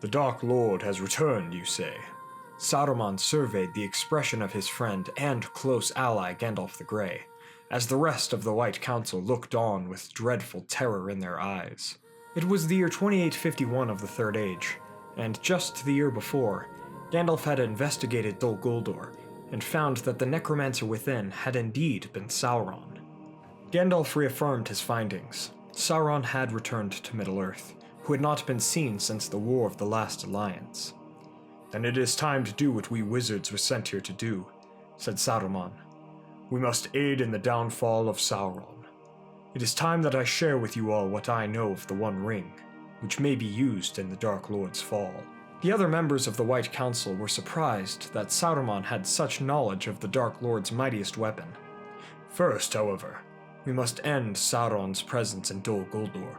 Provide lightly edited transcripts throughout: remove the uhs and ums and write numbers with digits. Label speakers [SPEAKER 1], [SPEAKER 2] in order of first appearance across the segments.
[SPEAKER 1] The Dark Lord has returned, you say? Saruman surveyed the expression of his friend and close ally Gandalf the Grey, as the rest of the White Council looked on with dreadful terror in their eyes. It was the year 2851 of the Third Age, and just the year before, Gandalf had investigated Dol Guldur and found that the necromancer within had indeed been Sauron. Gandalf reaffirmed his findings. Sauron had returned to Middle-earth, who had not been seen since the War of the Last Alliance. "Then it is time to do what we wizards were sent here to do," said Saruman. "We must aid in the downfall of Sauron. It is time that I share with you all what I know of the One Ring, which may be used in the Dark Lord's fall." The other members of the White Council were surprised that Saruman had such knowledge of the Dark Lord's mightiest weapon. "First, however, we must end Sauron's presence in Dol Guldur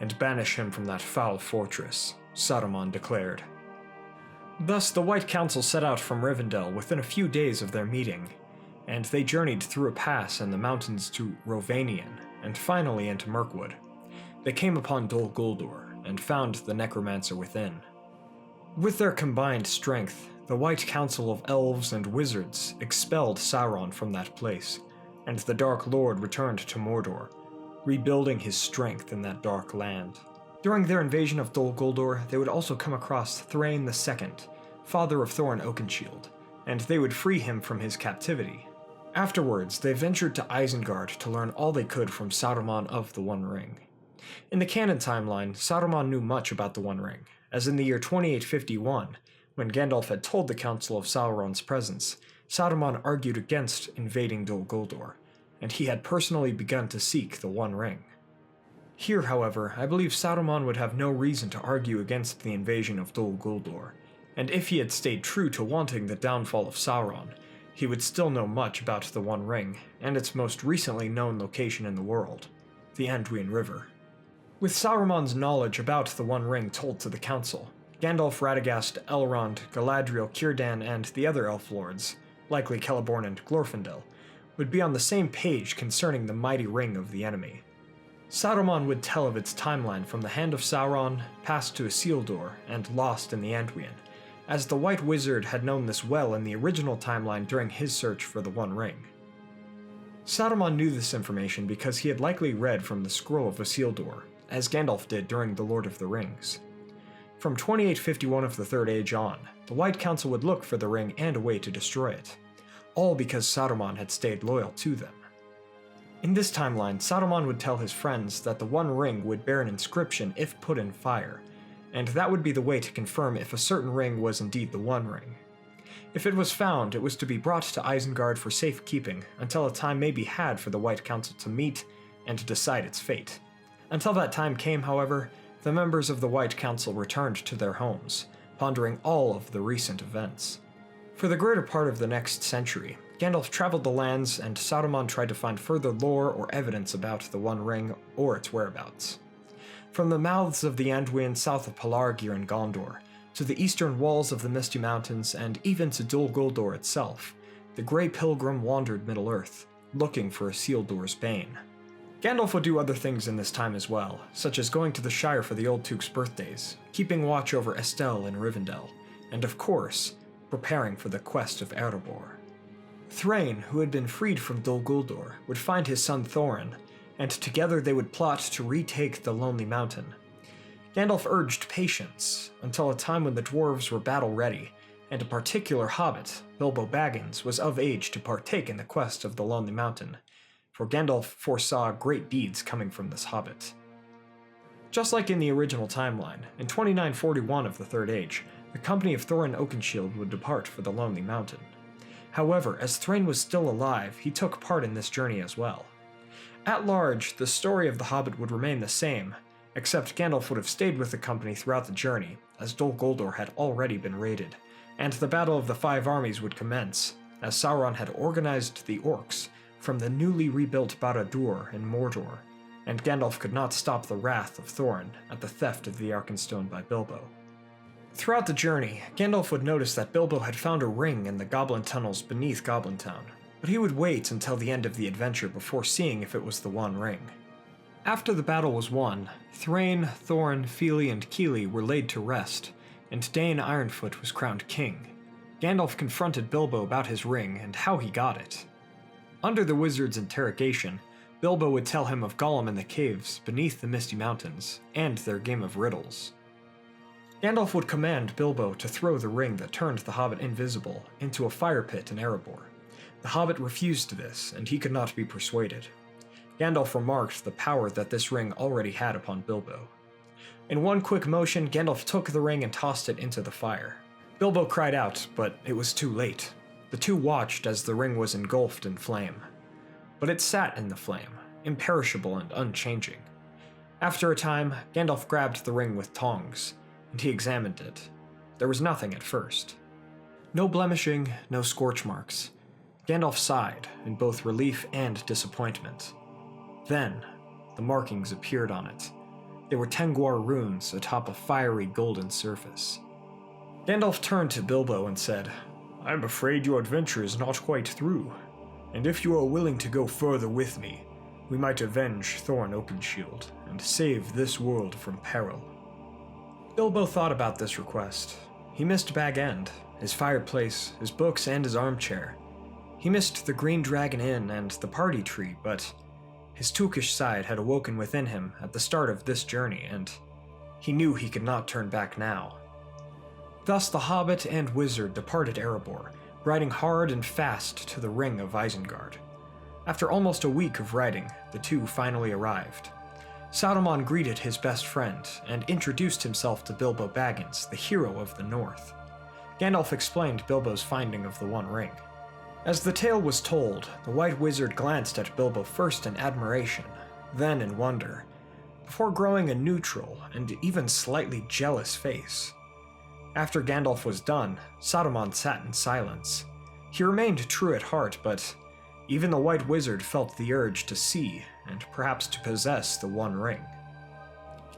[SPEAKER 1] and banish him from that foul fortress," Saruman declared. Thus the White Council set out from Rivendell within a few days of their meeting, and they journeyed through a pass in the mountains to Rovanion, and finally into Mirkwood. They came upon Dol Guldur, and found the necromancer within. With their combined strength, the White Council of elves and wizards expelled Sauron from that place, and the Dark Lord returned to Mordor, rebuilding his strength in that dark land. During their invasion of Dol Guldur, they would also come across Thrain II, father of Thorin Oakenshield, and they would free him from his captivity. Afterwards, they ventured to Isengard to learn all they could from Saruman of the One Ring. In the canon timeline, Saruman knew much about the One Ring, as in the year 2851, when Gandalf had told the Council of Sauron's presence, Saruman argued against invading Dol Guldur, and he had personally begun to seek the One Ring. Here, however, I believe Saruman would have no reason to argue against the invasion of Dol Guldur, and if he had stayed true to wanting the downfall of Sauron, he would still know much about the One Ring and its most recently known location in the world, the Anduin River. With Saruman's knowledge about the One Ring told to the Council, Gandalf, Radagast, Elrond, Galadriel, Círdan, and the other elf lords, likely Celeborn and Glorfindel, would be on the same page concerning the mighty ring of the enemy. Saruman would tell of its timeline from the hand of Sauron, passed to Isildur, and lost in the Anduin, as the White Wizard had known this well in the original timeline during his search for the One Ring. Saruman knew this information because he had likely read from the Scroll of Isildur, as Gandalf did during The Lord of the Rings. From 2851 of the Third Age on, the White Council would look for the ring and a way to destroy it, all because Saruman had stayed loyal to them. In this timeline, Saruman would tell his friends that the One Ring would bear an inscription if put in fire, and that would be the way to confirm if a certain ring was indeed the One Ring. If it was found, it was to be brought to Isengard for safekeeping until a time may be had for the White Council to meet and decide its fate. Until that time came, however, the members of the White Council returned to their homes, pondering all of the recent events. For the greater part of the next century, Gandalf traveled the lands and Saruman tried to find further lore or evidence about the One Ring or its whereabouts. From the mouths of the Anduin south of Pelargir and Gondor, to the eastern walls of the Misty Mountains and even to Dol Guldur itself, the Grey Pilgrim wandered Middle-earth, looking for Isildur's bane. Gandalf would do other things in this time as well, such as going to the Shire for the Old Took's birthdays, keeping watch over Estelle and Rivendell, and of course, preparing for the quest of Erebor. Thrain, who had been freed from Dol Guldur, would find his son Thorin, and together they would plot to retake the Lonely Mountain. Gandalf urged patience, until a time when the dwarves were battle-ready, and a particular hobbit, Bilbo Baggins, was of age to partake in the quest of the Lonely Mountain, for Gandalf foresaw great deeds coming from this hobbit. Just like in the original timeline, in 2941 of the Third Age, the company of Thorin Oakenshield would depart for the Lonely Mountain. However, as Thrain was still alive, he took part in this journey as well. At large, the story of the hobbit would remain the same, except Gandalf would have stayed with the company throughout the journey, as Dol Guldur had already been raided, and the Battle of the Five Armies would commence, as Sauron had organized the orcs from the newly rebuilt Barad-dûr in Mordor, and Gandalf could not stop the wrath of Thorin at the theft of the Arkenstone by Bilbo. Throughout the journey, Gandalf would notice that Bilbo had found a ring in the goblin tunnels beneath Goblin Town, but he would wait until the end of the adventure before seeing if it was the One Ring. After the battle was won, Thrain, Thorin, Fili, and Kili were laid to rest, and Dane Ironfoot was crowned king, Gandalf confronted Bilbo about his ring and how he got it. Under the wizard's interrogation, Bilbo would tell him of Gollum in the caves beneath the Misty Mountains, and their game of riddles. Gandalf would command Bilbo to throw the ring that turned the Hobbit invisible into a fire pit in Erebor. The Hobbit refused this, and he could not be persuaded. Gandalf remarked the power that this ring already had upon Bilbo. In one quick motion, Gandalf took the ring and tossed it into the fire. Bilbo cried out, but it was too late. The two watched as the ring was engulfed in flame. But it sat in the flame, imperishable and unchanging. After a time, Gandalf grabbed the ring with tongs, and he examined it. There was nothing at first. No blemishing, no scorch marks. Gandalf sighed in both relief and disappointment. Then, the markings appeared on it. They were Tengwar runes atop a fiery golden surface. Gandalf turned to Bilbo and said, "I'm afraid your adventure is not quite through, and if you are willing to go further with me, we might avenge Thorin Openshield and save this world from peril." Bilbo thought about this request. He missed Bag End, his fireplace, his books, and his armchair. He missed the Green Dragon Inn and the party tree, but his Tookish side had awoken within him at the start of this journey, and he knew he could not turn back now. Thus the Hobbit and Wizard departed Erebor, riding hard and fast to the Ring of Isengard. After almost a week of riding, the two finally arrived. Saruman greeted his best friend and introduced himself to Bilbo Baggins, the hero of the North. Gandalf explained Bilbo's finding of the One Ring. As the tale was told, the White Wizard glanced at Bilbo first in admiration, then in wonder, before growing a neutral and even slightly jealous face. After Gandalf was done, Saruman sat in silence. He remained true at heart, but even the White Wizard felt the urge to see, and perhaps to possess, the One Ring.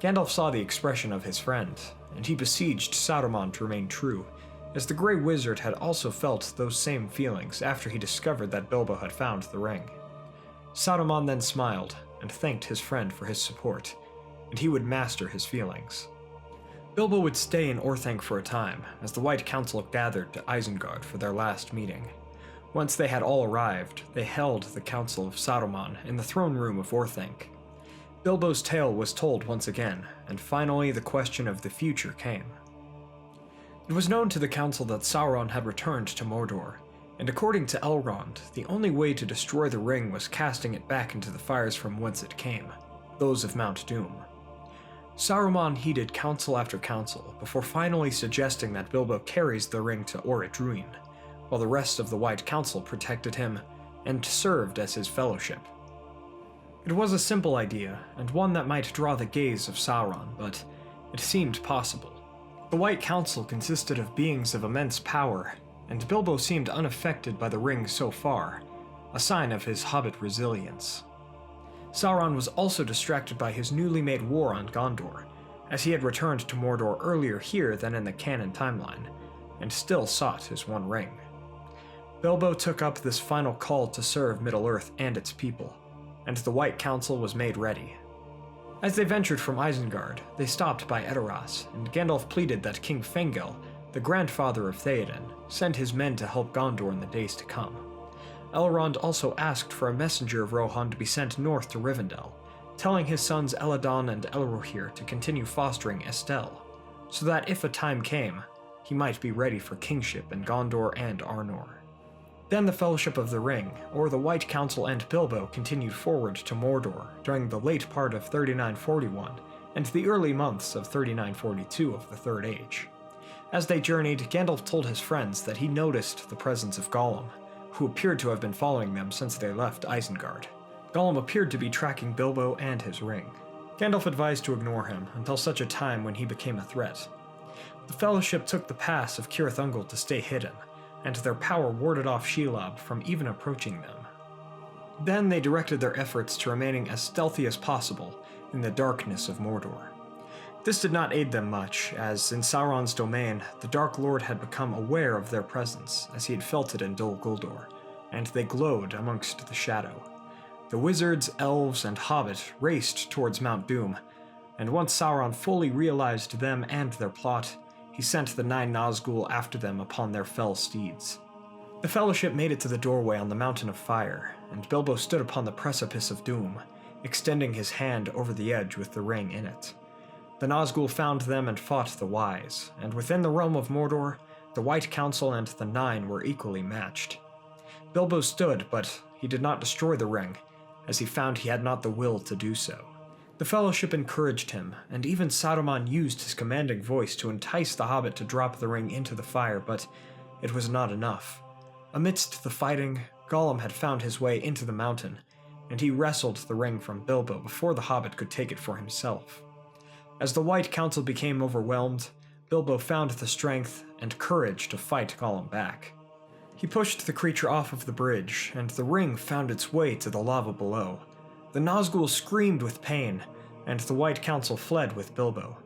[SPEAKER 1] Gandalf saw the expression of his friend, and he besieged Saruman to remain true, as the Grey Wizard had also felt those same feelings after he discovered that Bilbo had found the ring. Saruman then smiled, and thanked his friend for his support, and he would master his feelings. Bilbo would stay in Orthanc for a time, as the White Council gathered to Isengard for their last meeting. Once they had all arrived, they held the Council of Saruman in the throne room of Orthanc. Bilbo's tale was told once again, and finally the question of the future came. It was known to the Council that Sauron had returned to Mordor, and according to Elrond, the only way to destroy the ring was casting it back into the fires from whence it came, those of Mount Doom. Saruman heeded council after council, before finally suggesting that Bilbo carries the ring to Orit-Ruin, while the rest of the White Council protected him and served as his fellowship. It was a simple idea, and one that might draw the gaze of Sauron, but it seemed possible. The White Council consisted of beings of immense power, and Bilbo seemed unaffected by the ring so far, a sign of his hobbit resilience. Sauron was also distracted by his newly made war on Gondor, as he had returned to Mordor earlier here than in the canon timeline, and still sought his One Ring. Bilbo took up this final call to serve Middle-earth and its people, and the White Council was made ready. As they ventured from Isengard, they stopped by Edoras, and Gandalf pleaded that King Fengel, the grandfather of Theoden, send his men to help Gondor in the days to come. Elrond also asked for a messenger of Rohan to be sent north to Rivendell, telling his sons Eladon and Elrohir to continue fostering Estelle, so that if a time came, he might be ready for kingship in Gondor and Arnor. Then the Fellowship of the Ring, or the White Council and Bilbo continued forward to Mordor during the late part of 3941 and the early months of 3942 of the Third Age. As they journeyed, Gandalf told his friends that he noticed the presence of Gollum, who appeared to have been following them since they left Isengard. Gollum appeared to be tracking Bilbo and his ring. Gandalf advised to ignore him until such a time when he became a threat. The Fellowship took the pass of Cirith Ungol to stay hidden, and their power warded off Shelob from even approaching them. Then they directed their efforts to remaining as stealthy as possible in the darkness of Mordor. This did not aid them much, as in Sauron's domain, the Dark Lord had become aware of their presence, as he had felt it in Dol Guldur, and they glowed amongst the shadow. The wizards, elves, and hobbit raced towards Mount Doom, and once Sauron fully realized them and their plot, he he sent the 9 Nazgul after them upon their fell steeds. The Fellowship made it to the doorway on the Mountain of Fire, and Bilbo stood upon the precipice of doom, extending his hand over the edge with the ring in it. The Nazgul found them and fought the Wise, and within the realm of Mordor, the White Council and the 9 were equally matched. Bilbo stood, but he did not destroy the ring, as he found he had not the will to do so. The Fellowship encouraged him, and even Saruman used his commanding voice to entice the hobbit to drop the ring into the fire, but it was not enough. Amidst the fighting, Gollum had found his way into the mountain, and he wrestled the ring from Bilbo before the hobbit could take it for himself. As the White Council became overwhelmed, Bilbo found the strength and courage to fight Gollum back. He pushed the creature off of the bridge, and the ring found its way to the lava below. The Nazgul screamed with pain, and the White Council fled with Bilbo.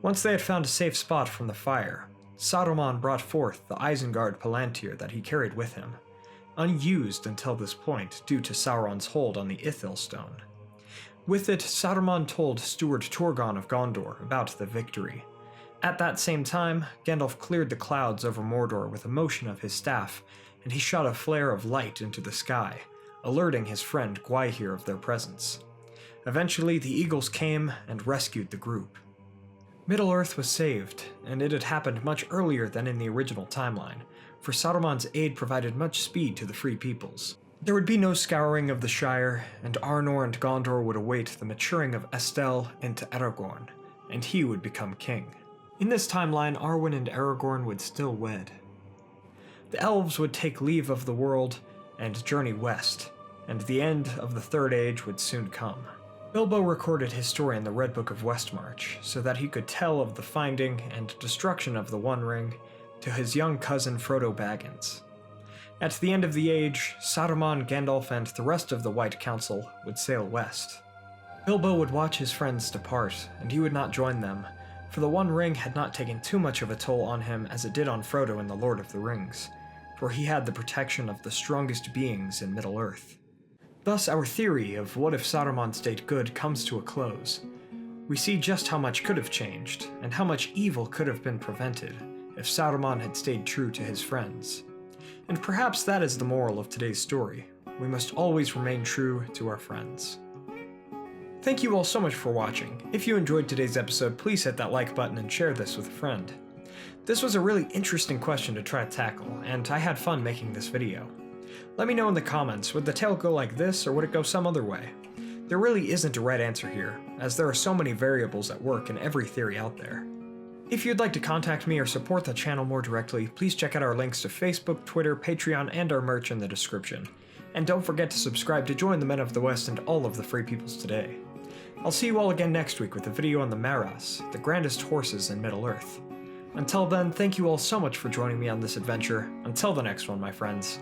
[SPEAKER 1] Once they had found a safe spot from the fire, Saruman brought forth the Isengard Palantir that he carried with him, unused until this point due to Sauron's hold on the Ithil Stone. With it, Saruman told Steward Turgon of Gondor about the victory. At that same time, Gandalf cleared the clouds over Mordor with a motion of his staff, and he shot a flare of light into the sky, alerting his friend Gwaihir of their presence. Eventually, the Eagles came and rescued the group. Middle-earth was saved, and it had happened much earlier than in the original timeline, for Saruman's aid provided much speed to the Free Peoples. There would be no scouring of the Shire, and Arnor and Gondor would await the maturing of Estel into Aragorn, and he would become king. In this timeline, Arwen and Aragorn would still wed. The elves would take leave of the world and journey west, and the end of the Third Age would soon come. Bilbo recorded his story in the Red Book of Westmarch, so that he could tell of the finding and destruction of the One Ring to his young cousin Frodo Baggins. At the end of the age, Saruman, Gandalf, and the rest of the White Council would sail west. Bilbo would watch his friends depart, and he would not join them, for the One Ring had not taken too much of a toll on him as it did on Frodo in The Lord of the Rings, for he had the protection of the strongest beings in Middle-earth. Thus, our theory of what if Saruman stayed good comes to a close. We see just how much could have changed, and how much evil could have been prevented if Saruman had stayed true to his friends. And perhaps that is the moral of today's story. We must always remain true to our friends. Thank you all so much for watching. If you enjoyed today's episode, please hit that like button and share this with a friend. This was a really interesting question to try to tackle, and I had fun making this video. Let me know in the comments, would the tale go like this, or would it go some other way? There really isn't a right answer here, as there are so many variables at work in every theory out there. If you'd like to contact me or support the channel more directly, please check out our links to Facebook, Twitter, Patreon, and our merch in the description. And don't forget to subscribe to join the Men of the West and all of the Free Peoples today. I'll see you all again next week with a video on the Maras, the grandest horses in Middle-earth. Until then, thank you all so much for joining me on this adventure. Until the next one, my friends.